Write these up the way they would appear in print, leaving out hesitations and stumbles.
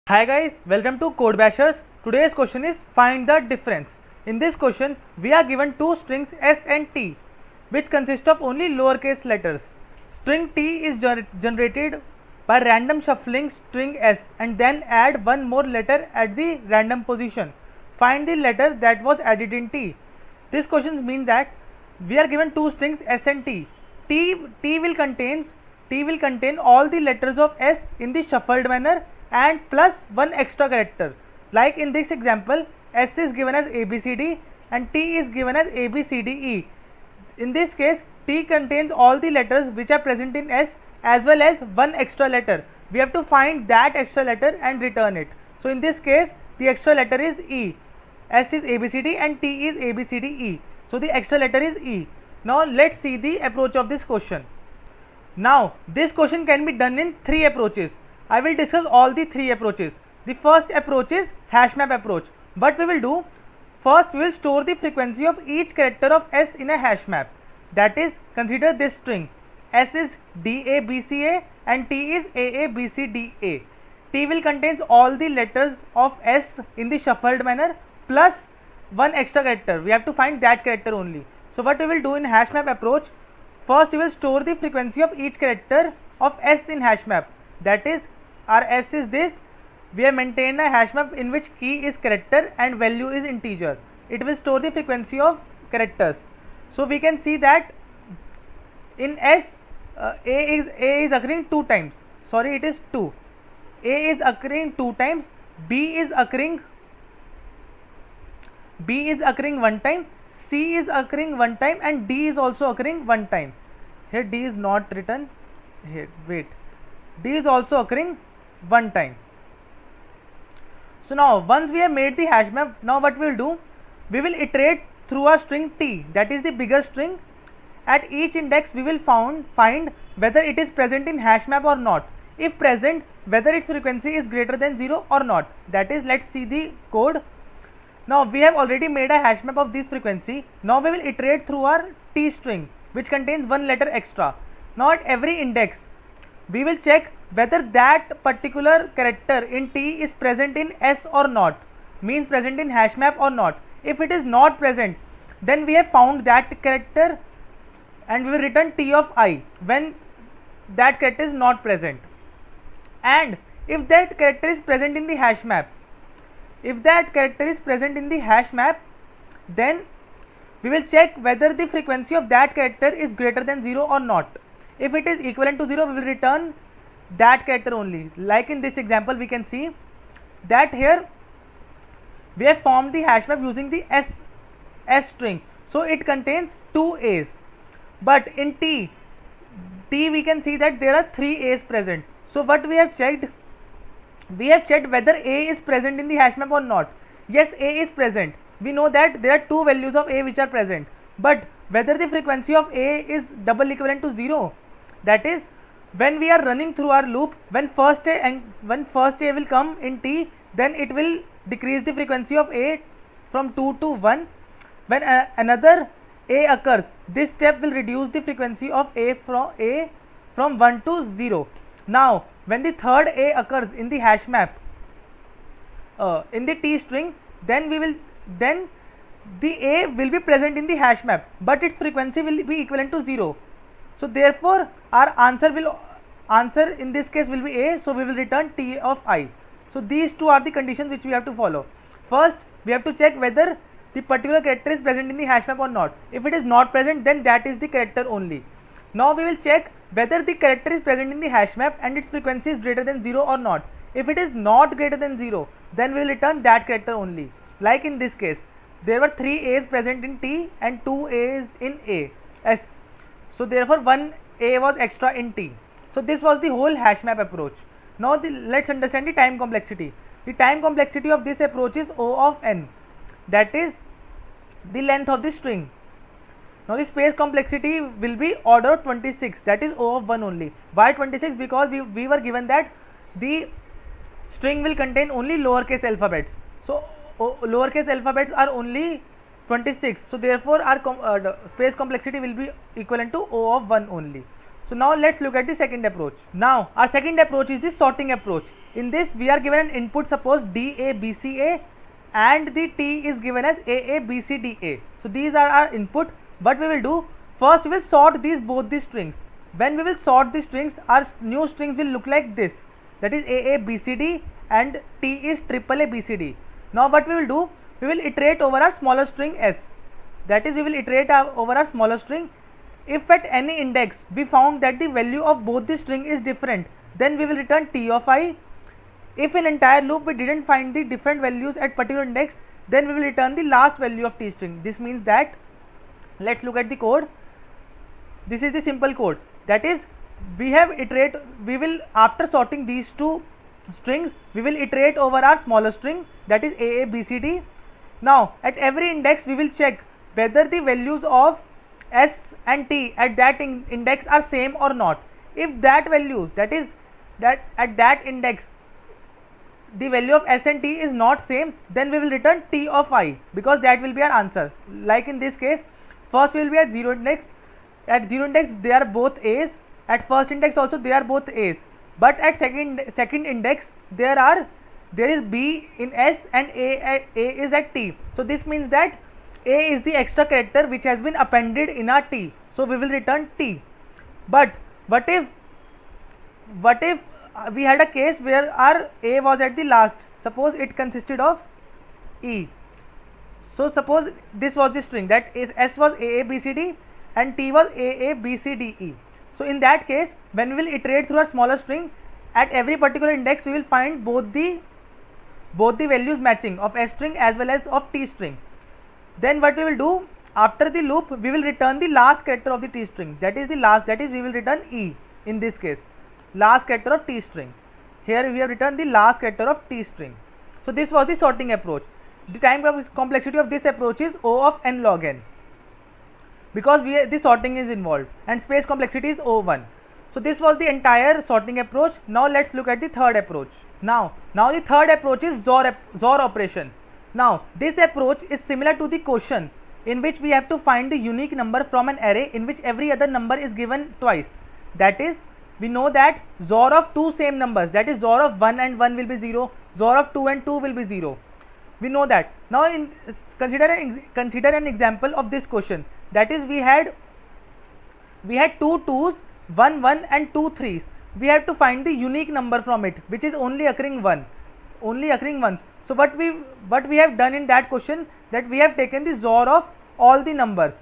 Hi guys, welcome to Code Bashers. Today's question is find the difference. In this question, we are given two strings s and t, which consist of only lowercase letters. String t is generated by random shuffling string s and then add one more letter at the random position. Find the letter that was added in t. This question means that we are given two strings s and t. T will contain all the letters of s in the shuffled manner and plus one extra character. Like in this example, s is given as abcd and t is given as abcde. In this case, t contains all the letters which are present in s as well as one extra letter. We have to find that extra letter and return it. So in this case, the extra letter is e. S is abcd and t is abcde. So the extra letter is e. Now let's see the approach of this question. Now this question can be done in three approaches. I will discuss all the three approaches. The first approach is hash map approach. What we will do, first we will store the frequency of each character of s in a hash map. That is, consider this string. S is DABCA and T is AABCDA. T will contain all the letters of S in the shuffled manner plus one extra character. We have to find that character only. So what we will do in hash map approach, first we will store the frequency of each character of S in hash map. That is, our S is this. We have maintained a hash map in which key is character and value is integer. It will store the frequency of characters. So we can see that in S, A is occurring two times. Sorry, it is 2. A is occurring two times. B is occurring one time. C is occurring one time and D is also occurring one time. Here D is not written. Here, wait. D is also occurring one time. So now once we have made the hash map, now what we will do, we will iterate through a string t, that is the bigger string. At each index we will find whether it is present in hash map or not. If present, whether its frequency is greater than 0 or not. That is, let's see the code. Now we have already made a hash map of this frequency. Now we will iterate through our t string, which contains one letter extra. Now at every index we will check whether that particular character in t is present in s or not, means present in hash map or not. If it is not present, then we have found that character and we will return t of I when that character is not present. And if that character is present in the hash map, then we will check whether the frequency of that character is greater than 0 or not. If it is equivalent to 0, we will return that character only. Like in this example, we can see that here we have formed the hash map using the S string. So it contains two A's. But in T we can see that there are three A's present. So what we have checked? We have checked whether A is present in the hash map or not. Yes, A is present. We know that there are two values of A which are present. But whether the frequency of A is double equivalent to 0, that is, when we are running through our loop, when first A will come in T, then it will decrease the frequency of A from 2 to 1. When another A occurs, this step will reduce the frequency of A from 1 to 0. Now when the third A occurs in the hash map, in the T string, then the A will be present in the hash map, but its frequency will be equivalent to 0. So therefore our answer in this case will be A, so we will return t of I. So these two are the conditions which we have to follow. First we have to check whether the particular character is present in the hash map or not. If it is not present, then that is the character only. Now we will check whether the character is present in the hash map and its frequency is greater than 0 or not. If it is not greater than 0, then we will return that character only. Like in this case, there were 3 A's present in T and 2 A's in S. So therefore one A was extra in T. So this was the whole hash map approach. Now let's understand the time complexity. The time complexity of this approach is O of n. That is the length of the string. Now the space complexity will be order 26. That is O of 1 only. Why 26? Because we were given that the string will contain only lowercase alphabets. So lowercase alphabets are only 26. So therefore our space complexity will be equivalent to O of 1 only. So now let's look at the second approach. Now our second approach is the sorting approach. In this we are given an input, suppose DA BCA, and the T is given as AA BC DA. So these are our input. What we will do, first we will sort both these strings. When we will sort the strings, our new strings will look like this, that is AA BCD and T is AAA BCD. Now what we will do, we will iterate over our smaller string S, that is we will iterate over our smaller string. If at any index we found that the value of both the string is different, then we will return T of I. If in entire loop we didn't find the different values at particular index, then we will return the last value of T string. This means that, let's look at the code. This is the simple code, that is we will, after sorting these two strings, we will iterate over our smaller string, that is AA BCD. Now at every index we will check whether the values of S and T at that index are same or not. If that values, that is that at that index the value of S and T is not same, then we will return T of I, because that will be our answer. Like in this case, first we will be at 0 index. At 0 index they are both A's, at first index also they are both A's, but at second index there is B in S and A is at T. So this means that A is the extra character which has been appended in our T, so we will return T. But what if we had a case where our A was at the last, suppose it consisted of E. So suppose this was the string, that is S was AA BCD and T was AA BCDE. So in that case, when we will iterate through a smaller string, at every particular index we will find both the values matching of S string as well as of T string. Then what we will do, after the loop we will return the last character of the T string, that is we will return E in this case, last character of T string. Here we have returned the last character of T string. So this was the sorting approach. The time complexity of this approach is O of n log n, because the sorting is involved, and space complexity is O1. So this was the entire sorting approach. Now let's look at the third approach. Now the third approach is XOR operation. Now this approach is similar to the quotient, in which we have to find the unique number from an array in which every other number is given twice. That is, we know that XOR of two same numbers, that is XOR of 1 and 1 will be 0, XOR of 2 and 2 will be 0. We know that. Now consider an example of this question, that is we had two 2's, 1 1 and 2 3's. We have to find the unique number from it, which is only occurring once. So what we have done in that question, that we have taken the XOR of all the numbers,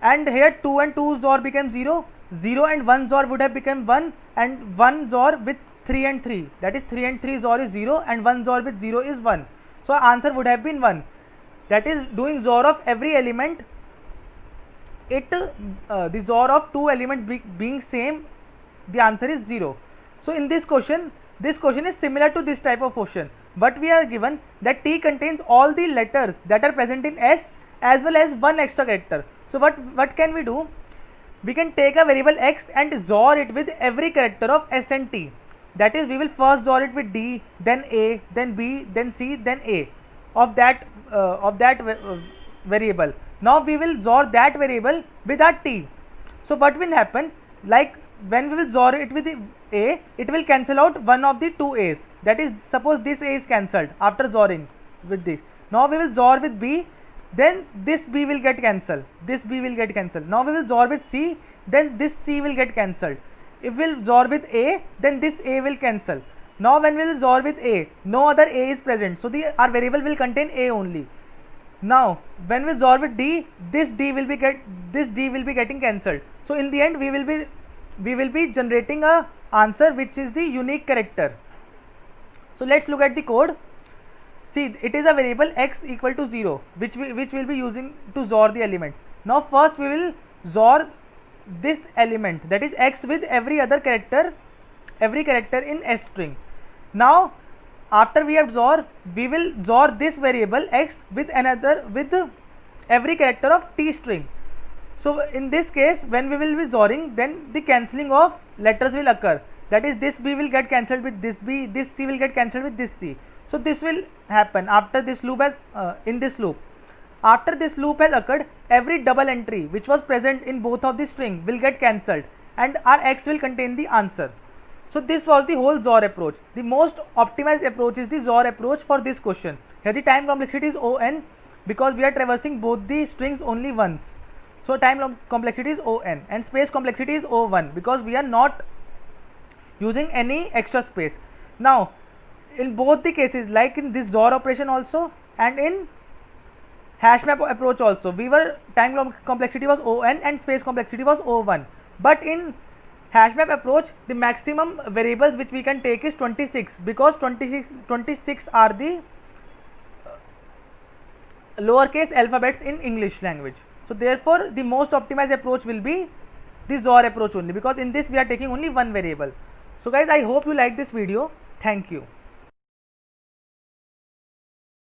and here 2 and 2 XOR became 0, 0 and 1 XOR would have become 1, and 1 XOR with 3 and 3, that is 3 and 3 XOR is 0, and 1 XOR with 0 is 1. So answer would have been 1. That is, doing XOR of every element, the XOR of two elements being same, the answer is 0. So in this question is similar to this type of question, but we are given that T contains all the letters that are present in S as well as one extra character. So what can we do? We can take a variable x and XOR it with every character of S and T. That is, we will first XOR it with D, then A, then B, then C, then A of that variable. Now we will XOR that variable with our T. So what will happen? Like when we will XOR it with A, it will cancel out one of the two A's. That is, suppose this A is cancelled after XORing with this. Now we will XOR with B, then this B will get cancelled. This B will get cancelled. Now we will XOR with C, then this C will get cancelled. If we will XOR with A, then this A will cancel. Now when we will XOR with A, no other A is present, so our variable will contain A only. Now when we XOR with D, this D will be getting cancelled. So in the end we will be generating a answer which is the unique character. So let's look at the code. See, it is a variable x equal to 0, which we'll be using to XOR the elements. Now first we will XOR this element, that is x, with every character in S string. Now after we have XOR, we will XOR this variable x with every character of T string. So in this case, when we will be XORing, then the cancelling of letters will occur. That is, this B will get cancelled with this B, this C will get cancelled with this C. So this will happen after this loop in this loop. After this loop has occurred, every double entry which was present in both of the string will get cancelled, and our x will contain the answer. So this was the whole XOR approach. The most optimized approach is the XOR approach for this question. Here the time complexity is O(n) because we are traversing both the strings only once. So time complexity is O(n) and space complexity is O(1) because we are not using any extra space. Now in both the cases, like in this XOR operation also and in hash map approach also, we were time complexity was O(n) and space complexity was O(1). But in hash map approach, the maximum variables which we can take is 26 because 26 are the lowercase alphabets in English language. So therefore the most optimized approach will be the XOR approach only, because in this we are taking only one variable. So guys, I hope you like this video. Thank you.